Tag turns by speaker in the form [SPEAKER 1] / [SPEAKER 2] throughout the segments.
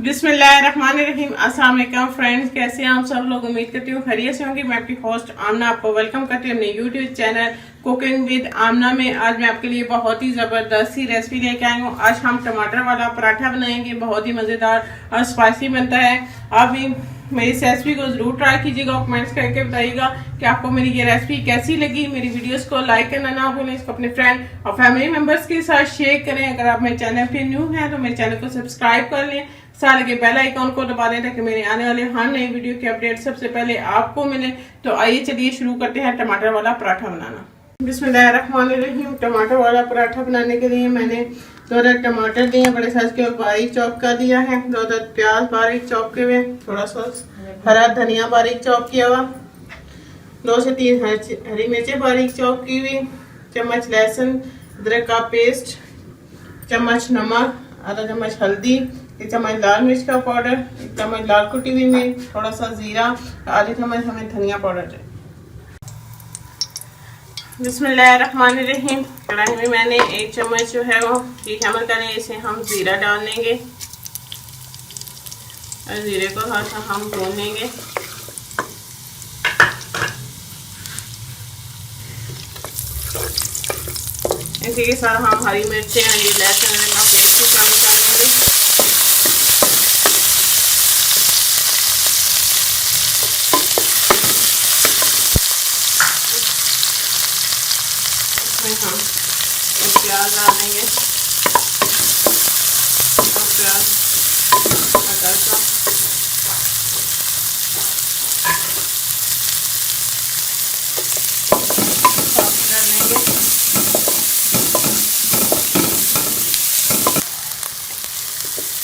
[SPEAKER 1] बिस्मिल्लाहिर्रहमानिर्रहीम। अस्सलाम वालेकुम फ्रेंड्स, कैसे हैं आप सब लोग। उम्मीद करती हूँ खैरियत से होंगे। मैं आपकी होस्ट आमना आपको वेलकम करती हूँ अपने यूट्यूब चैनल कुकिंग विद आमना में। आज मैं आपके लिए बहुत ही जबरदस्त सी रेसिपी लेके आई हूँ। आज हम टमाटर वाला पराठा बनाएंगे, बहुत ही मजेदार और स्पाइसी बनता है। आप भी मेरी इस रेसिपी को जरूर ट्राई कीजिएगा और कमेंट्स करके बताइएगा कि आपको मेरी ये रेसिपी कैसी लगी। मेरी वीडियोस को लाइक करना ना भूलें, इसको अपने फ्रेंड और फैमिली मेंबर्स के साथ शेयर करें। अगर आप मेरे चैनल पे न्यू हैं तो मेरे चैनल को सब्सक्राइब कर लें, साथ लगे बेल आइकॉन को दबा दें ताकि मेरे आने वाले हर नई वीडियो की अपडेट सबसे पहले आपको मिले। तो आइए चलिए शुरू करते हैं टमाटर वाला पराठा बनाना। बिस्मिल्लाहिर्रहमानिर्रहीम। टमाटर वाला पराठा बनाने के लिए मैंने 2 टमाटर दिए, बड़े साइज के बारीक चॉप कर दिया है। 2 प्याज बारीक चॉप किए हुए, थोड़ा सा हरा धनिया बारीक चॉप किया हुआ, 2 से 3 हरी मिर्चें बारीक चॉप की हुई, चम्मच लहसुन अदरक का पेस्ट, चम्मच नमक, आधा चम्मच हल्दी, 1 चम्मच लाल मिर्च का पाउडर, 1 चम्मच लाल कुटी हुई मिर्च, थोड़ा सा जीरा, आधे चम्मच हमें धनिया पाउडर चाहिए। बिस्मिल्लाहिर्रहमानिर्रहीम। कढ़ाई में मैंने 1 चम्मच जो है वो घी शामिल करें, इसे हम जीरा डाल लेंगे और जीरे को थोड़ा सा हम भून लेंगे। इसी के साथ हम हरी मिर्चें और ये लहसुन का पेस्ट शामिल कर लेंगे। इसमें हम प्याज डाल देंगे और प्याज हल्का सा सॉफ्ट कर लेंगे।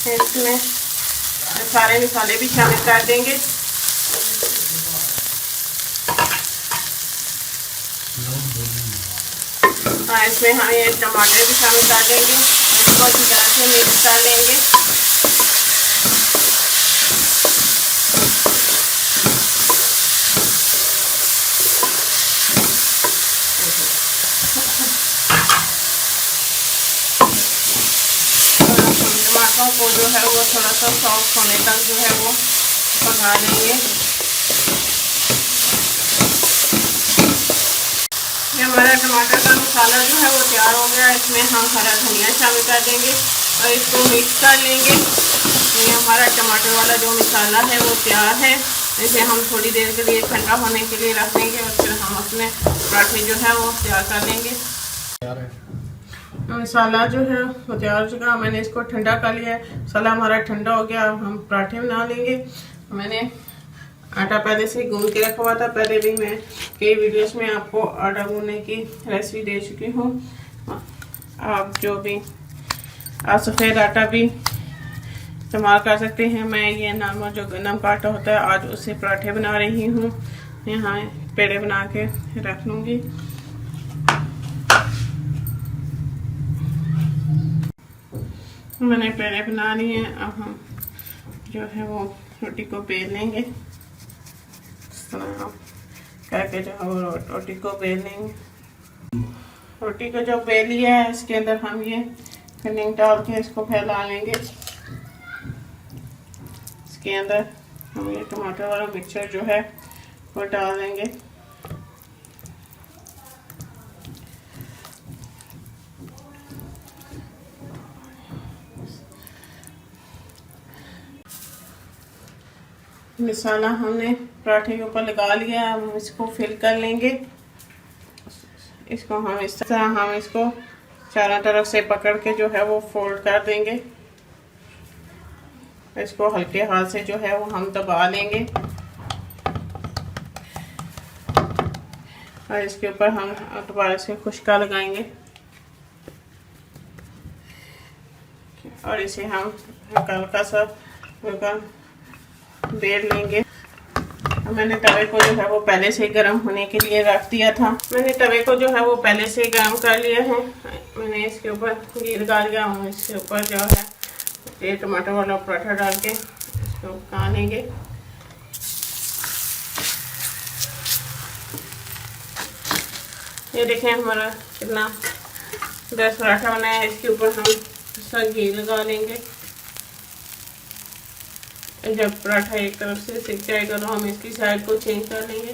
[SPEAKER 1] इसमें सारे मसाले भी शामिल कर देंगे। हाँ, इसमें हम ये टमाटर भी शामिल कर देंगे, इसको अच्छी तरह से मिक्स कर लेंगे। टमाटरों को जो है वो थोड़ा सा सॉफ्ट होने तक जो है वो पका लेंगे। ये हमारा टमाटर का मसाला जो है वो तैयार हो गया। इसमें हम हरा धनिया शामिल कर देंगे और इसको मिक्स कर लेंगे। ये हमारा टमाटर वाला जो मसाला है वो तैयार है। इसे हम थोड़ी देर के लिए ठंडा होने के लिए रख देंगे और फिर हम अपने पराठे जो है वो तैयार कर लेंगे। मसाला जो है वो तैयार हो चुका, मैंने इसको ठंडा कर लिया है। मसाला हमारा ठंडा हो गया, अब हम पराठे बना लेंगे। मैंने आटा पहले से गूंद के रखा हुआ था, पहले भी मैं कई वीडियोस में आपको आटा गूंदने की रेसिपी दे चुकी हूँ। आप जो भी आप सफ़ेद आटा भी इस्तेमाल कर सकते हैं। मैं ये नॉर्मल जो गन्ना का आटा होता है आज उससे पराठे बना रही हूँ। यहाँ पेड़े बना के रख लूँगी। मैंने पेड़े बना लिए हैं, अब हम जो है वो रोटी को बेल लेंगे। करके जो है वो रोटी को बेल लेंगे। रोटी को जो बेल लिया है इसके अंदर हम ये फिलिंग डाल के इसको फैला लेंगे। इसके अंदर हम ये टमाटर वाला मिक्सचर जो है वो डाल देंगे। मसाला हमने पराठे के ऊपर लगा लिया है, हम इसको फिल कर लेंगे। इसको हम इस तरह हम इसको चारों तरफ से पकड़ के जो है वो फोल्ड कर देंगे। इसको हल्के हाथ से जो है वो हम दबा लेंगे और इसके ऊपर हम दोबारा से खुशका लगाएंगे और इसे हम हल्का सा बेल लेंगे। मैंने तवे को जो है वो पहले से गर्म होने के लिए रख दिया था। मैंने तवे को जो है वो पहले से गर्म कर लिया है। मैंने इसके ऊपर घी डाल दिया हूँ। इसके ऊपर जो है ये टमाटर वाला पराठा डाल के इसको पका लेंगे। ये देखें हमारा कितना 10 पराठा बनाया है। इसके ऊपर हम घी लगा लेंगे। जब पराठा एक तरफ से सिक जाएगा तो हम इसकी साइड को चेंज कर लेंगे।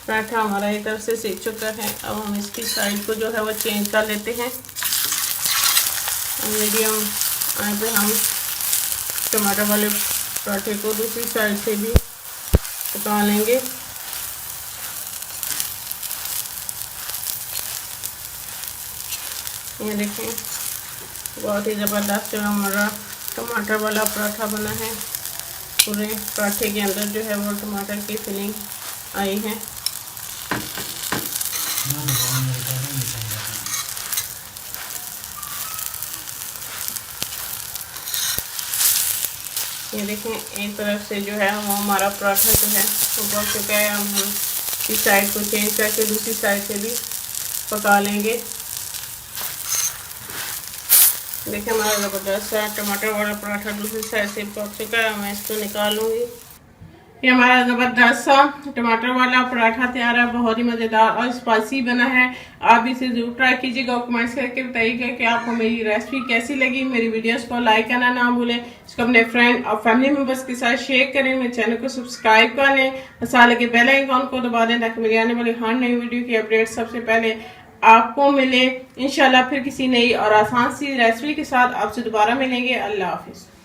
[SPEAKER 1] पराठा हमारा एक तरफ से सिक चुका है। अब हम इसकी साइड को जो है वो चेंज कर लेते हैं। मीडियम आंच पे हम टमाटर वाले पराठे को दूसरी साइड से भी पका लेंगे। ये देखें बहुत ही ज़बरदस्त जो हमारा टमाटर वाला पराठा बना है। पूरे पराठे के अंदर जो है वो टमाटर की फिलिंग आई है। ये देखें एक तरफ से जो है वो हमारा पराठा जो है वो पक चुका है। अब हम इस साइड को चेंज करके दूसरी साइड से भी पका लेंगे। देखिए हमारा ज़बरदस्त सा टमाटर वाला पराठा दूसरी साइड से पक चुका है। मैं इसको निकाल लूँगी। ये हमारा ज़बरदस्त सा टमाटर वाला पराठा तैयार है। बहुत ही मज़ेदार और स्पाइसी बना है। आप इसे ज़रूर ट्राई कीजिएगा और कमेंट्स करके बताइएगा कि आपको मेरी रेसिपी कैसी लगी। मेरी वीडियोस को लाइक करना ना भूलें। इसको अपने फ्रेंड और फैमिली मेम्बर्स के साथ शेयर करें। मेरे चैनल को सब्सक्राइब कर लें। साथ के बेल आइकन को दबा दें ताकि मेरी आने वाली हर नई वीडियो की अपडेट सबसे पहले आपको मिले। इंशाल्लाह फिर किसी नई और आसान सी रेसिपी के साथ आपसे दोबारा मिलेंगे। अल्लाह हाफिज़।